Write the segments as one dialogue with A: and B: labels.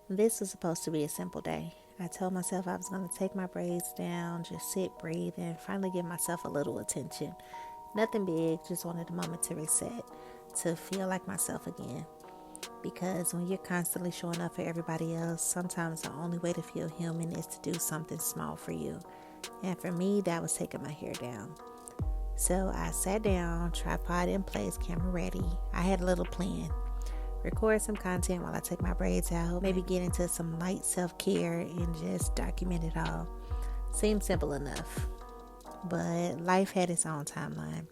A: This was supposed to be a simple day. I told myself I was going to take my braids down, just sit, breathe, and finally give myself a little attention. Nothing big, just wanted a moment to reset, to feel like myself again. Because when you're constantly showing up for everybody else, sometimes the only way to feel human is to do something small for you. And for me, that was taking my hair down. So I sat down, tripod in place, camera ready. I had a little plan. Record some content while I take my braids out, maybe get into some light self-care and just document it all. Seemed simple enough, but life had its own timeline.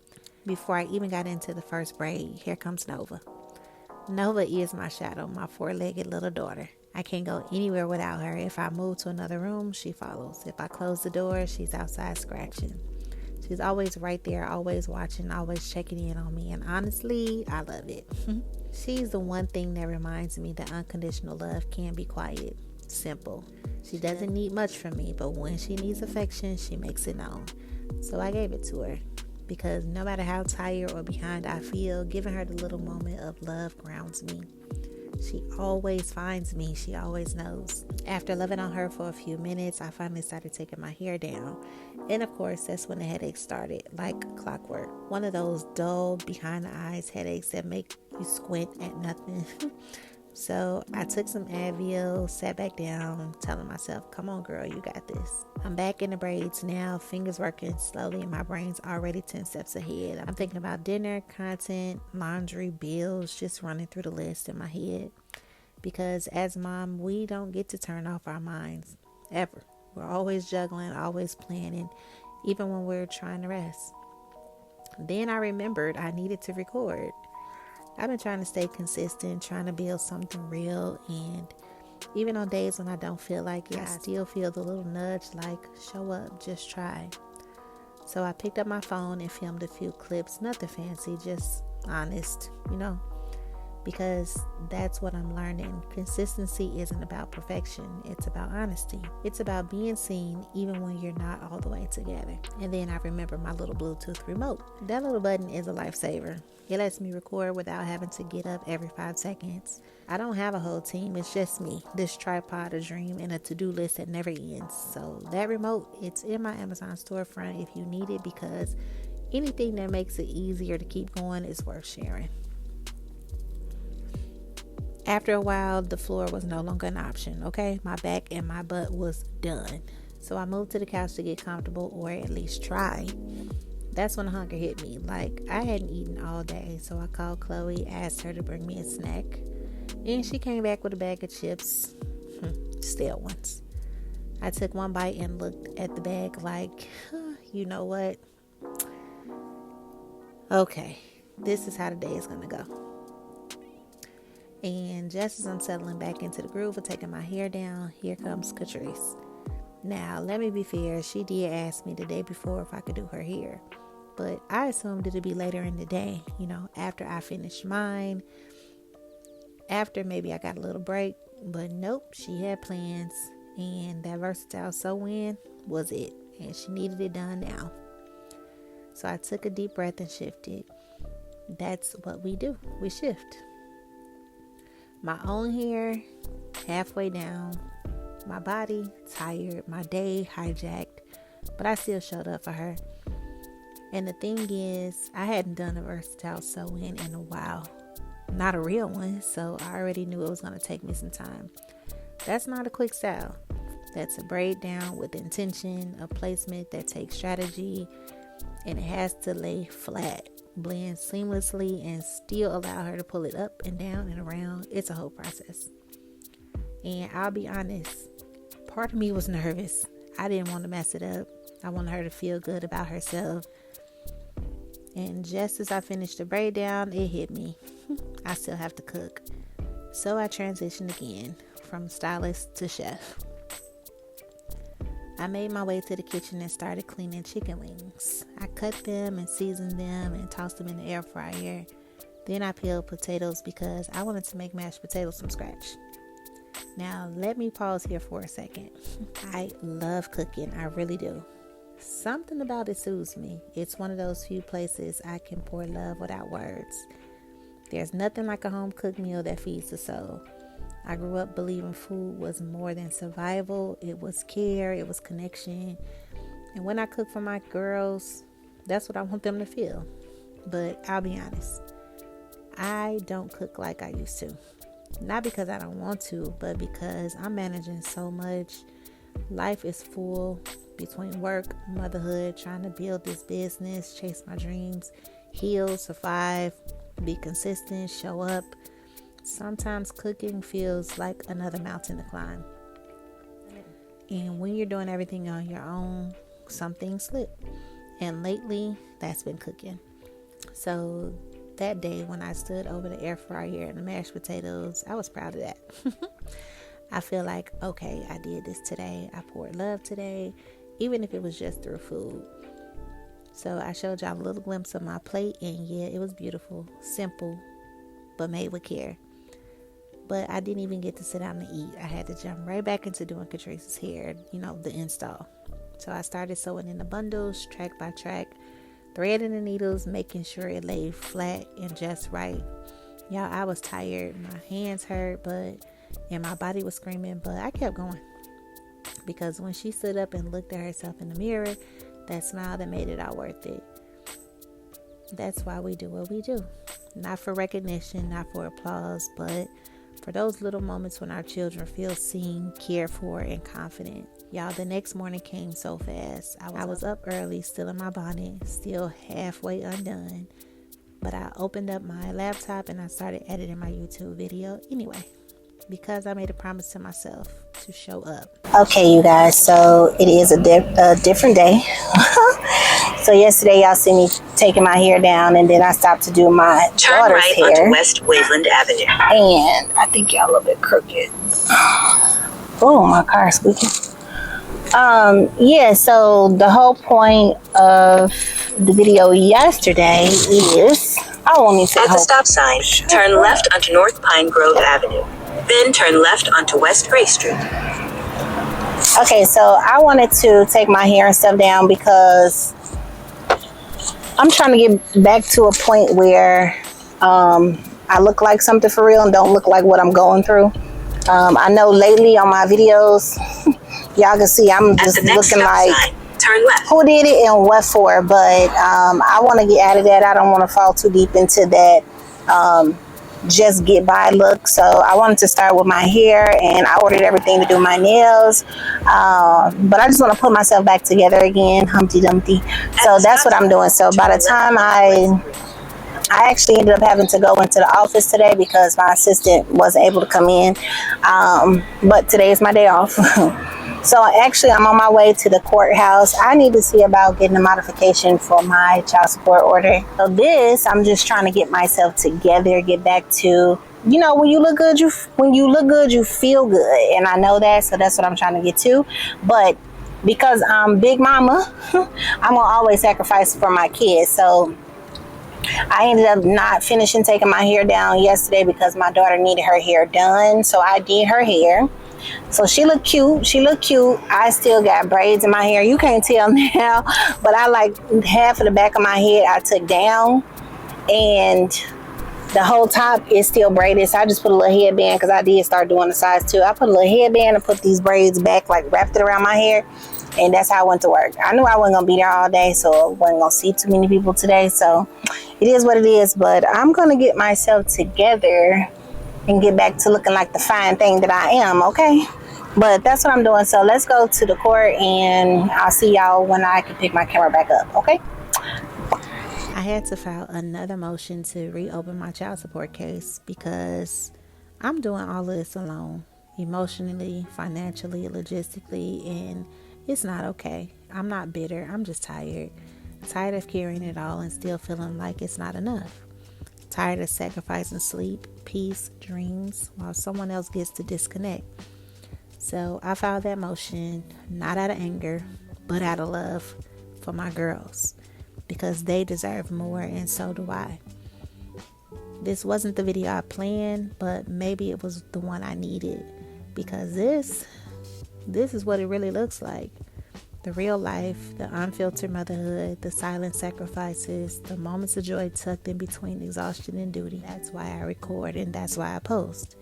A: Before I even got into the first braid, here comes Nova. Nova is my shadow, my four-legged little daughter. I can't go anywhere without her. If I move to another room, she follows. If I close the door, she's outside scratching. She's always right there, always watching, always checking in on me. And honestly, I love it. She's the one thing that reminds me that unconditional love can be quiet, simple. She doesn't need much from me, but when she needs affection, she makes it known. So I gave it to her. Because no matter how tired or behind I feel, giving her the little moment of love grounds me. She always finds me. She always knows. After loving on her for a few minutes, I finally started taking my hair down. And of course, that's when the headaches started, like clockwork. One of those dull, behind the eyes headaches that make you squint at nothing. So I took some Advil, sat back down, telling myself, come on girl, you got this. I'm back in the braids now, fingers working slowly, and my brain's already 10 steps ahead. I'm thinking about dinner, content, laundry, bills, just running through the list in my head. Because as mom, we don't get to turn off our minds, ever. We're always juggling, always planning, even when we're trying to rest. Then I remembered I needed to record. I've been trying to stay consistent, trying to build something real, and even on days when I don't feel like it, I still feel the little nudge like, show up, just try. So I picked up my phone and filmed a few clips, nothing fancy, just honest, because that's what I'm learning. Consistency isn't about perfection. It's about honesty. It's about being seen even when you're not all the way together. And then I remember my little Bluetooth remote. That little button is a lifesaver. It lets me record without having to get up every 5 seconds. I don't have a whole team. It's just me, this tripod, a dream, and a to-do list that never ends. So that remote, it's in my Amazon storefront if you need it, because anything that makes it easier to keep going is worth sharing. After a while, the floor was no longer an option, okay? My back and my butt was done. So I moved to the couch to get comfortable, or at least try. That's when the hunger hit me. Like, I hadn't eaten all day, so I called Chloe, asked her to bring me a snack. And she came back with a bag of chips, stale ones. I took one bite and looked at the bag like, you know what? Okay, this is how the day is going to go. And just as I'm settling back into the groove of taking my hair down, here comes Catrice. Now, let me be fair, she did ask me the day before if I could do her hair. But I assumed it'd be later in the day, after I finished mine. After maybe I got a little break. But nope, she had plans. And that versatile sew-in was it. And she needed it done now. So I took a deep breath and shifted. That's what we do. We shift. My own hair, halfway down. My body, tired. My day, hijacked. But I still showed up for her. And the thing is, I hadn't done a versatile sew-in in a while. Not a real one, so I already knew it was going to take me some time. That's not a quick style. That's a braid down with intention, a placement that takes strategy, and it has to lay flat, blend seamlessly, and still allow her to pull it up and down and around. It's a whole process. And I'll be honest, part of me was nervous. I didn't want to mess it up. I wanted her to feel good about herself. And just as I finished the braid down, it hit me. I still have to cook. So I transitioned again from stylist to chef. I made my way to the kitchen and started cleaning chicken wings. I cut them and seasoned them and tossed them in the air fryer. Then I peeled potatoes because I wanted to make mashed potatoes from scratch. Now, let me pause here for a second. I love cooking. I really do. Something about it soothes me. It's one of those few places I can pour love without words. There's nothing like a home-cooked meal that feeds the soul. I grew up believing food was more than survival. It was care, it was connection. And when I cook for my girls, that's what I want them to feel. But I'll be honest, I don't cook like I used to. Not because I don't want to, but because I'm managing so much. Life is full between work, motherhood, trying to build this business, chase my dreams, heal, survive, be consistent, show up. Sometimes cooking feels like another mountain to climb. And when you're doing everything on your own, some things slip. And lately, that's been cooking. So that day when I stood over the air fryer and the mashed potatoes, I was proud of that. I feel like, okay, I did this today. I poured love today, even if it was just through food. So I showed y'all a little glimpse of my plate, and yeah, it was beautiful, simple, but made with care. But I didn't even get to sit down and eat. I had to jump right back into doing Catrice's hair, the install. So I started sewing in the bundles, track by track, threading the needles, making sure it laid flat and just right. Y'all, I was tired. My hands hurt, and my body was screaming, but I kept going. Because when she stood up and looked at herself in the mirror, that smile that made it all worth it. That's why we do what we do. Not for recognition, not for applause, but for those little moments when our children feel seen, cared for, and confident. Y'all, the next morning came so fast. I was up early, still in my bonnet, still halfway undone. But I opened up my laptop and I started editing my YouTube video anyway, because I made a promise to myself to show up.
B: Okay, you guys, so it is a different day. So yesterday y'all see me taking my hair down, and then I stopped to do my daughter's hair. Turn right onto West Waveland Avenue. And I think y'all a little bit crooked. Oh, my car is squeaking. So the whole point of the video yesterday is, I won't even say at the stop sign, turn left onto North Pine Grove Avenue. Then turn left onto West Gray Street. Okay, so I wanted to take my hair and stuff down because I'm trying to get back to a point where I look like something for real and don't look like what I'm going through. I know lately on my videos, y'all can see I'm just looking like turn left. Who did it and what for, but I want to get out of that. I don't want to fall too deep into that just get by look. So I wanted to start with my hair, and I ordered everything to do my nails, but I just want to put myself back together again, Humpty Dumpty. So that's what I'm doing. So by the time I actually ended up having to go into the office today because my assistant wasn't able to come in, but today is my day off. So actually I'm on my way to the courthouse. I need to see about getting a modification for my child support order. So this, I'm just trying to get myself together, get back to, when you look good, you feel good. And I know that, so that's what I'm trying to get to. But because I'm big mama, I'm gonna always sacrifice for my kids. So I ended up not finishing taking my hair down yesterday because my daughter needed her hair done. So I did her hair. So she looked cute. I still got braids in my hair. You can't tell now, but I like half of the back of my head I took down, and the whole top is still braided. So I just put a little headband because I did start doing the sides too. I put a little headband and put these braids back, like wrapped it around my hair, and that's how I went to work. I knew I wasn't gonna be there all day, so I wasn't gonna see too many people today. So it is what it is, but I'm gonna get myself together and get back to looking like the fine thing that I am, okay? But that's what I'm doing. So let's go to the court, and I'll see y'all when I can pick my camera back up, okay?
A: I had to file another motion to reopen my child support case because I'm doing all of this alone, emotionally, financially, logistically, and it's not okay. I'm not bitter. I'm just tired. Tired of carrying it all and still feeling like it's not enough. Tired of sacrificing sleep, peace, dreams, while someone else gets to disconnect. So I filed that motion, not out of anger, but out of love for my girls, because they deserve more, and so do I. This wasn't the video I planned, but maybe it was the one I needed, because this is what it really looks like. The real life, the unfiltered motherhood, the silent sacrifices, the moments of joy tucked in between exhaustion and duty. That's why I record, and that's why I post.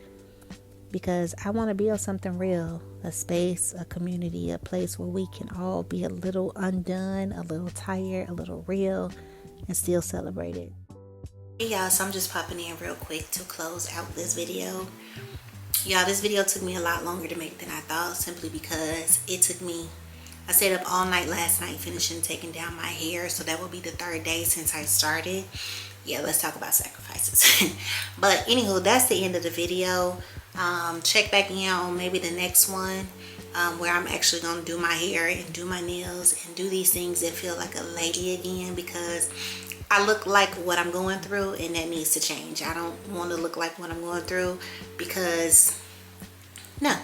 A: because I want to build something real, a space, a community, a place where we can all be a little undone, a little tired, a little real, and still celebrate it. Hey y'all, so I'm just popping in real quick to close out this video. Y'all, this video took me a lot longer to make than I thought, simply because I stayed up all night last night finishing taking down my hair, so that will be the 3rd day since I started. Yeah, let's talk about sacrifices. But anywho, that's the end of the video. Check back in on maybe the next one, where I'm actually going to do my hair and do my nails and do these things and feel like a lady again, because I look like what I'm going through, and that needs to change. I don't want to look like what I'm going through, because no,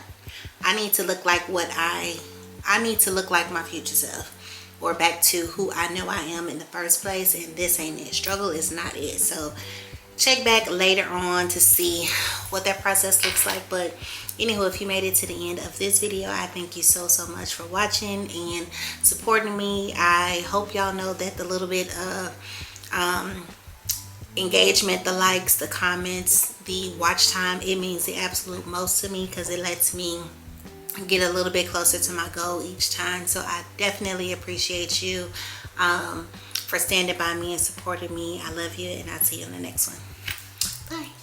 A: I need to look like I need to look like my future self, or back to who I know I am in the first place, and this ain't it. Struggle is not it. So check back later on to see what that process looks like. But anywho, if you made it to the end of this video, I thank you so much for watching and supporting me. I hope y'all know that the little bit of engagement, the likes, the comments, the watch time, it means the absolute most to me, because it lets me get a little bit closer to my goal each time. So I definitely appreciate you for standing by me and supporting me. I love you, and I'll see you in the next one. Bye.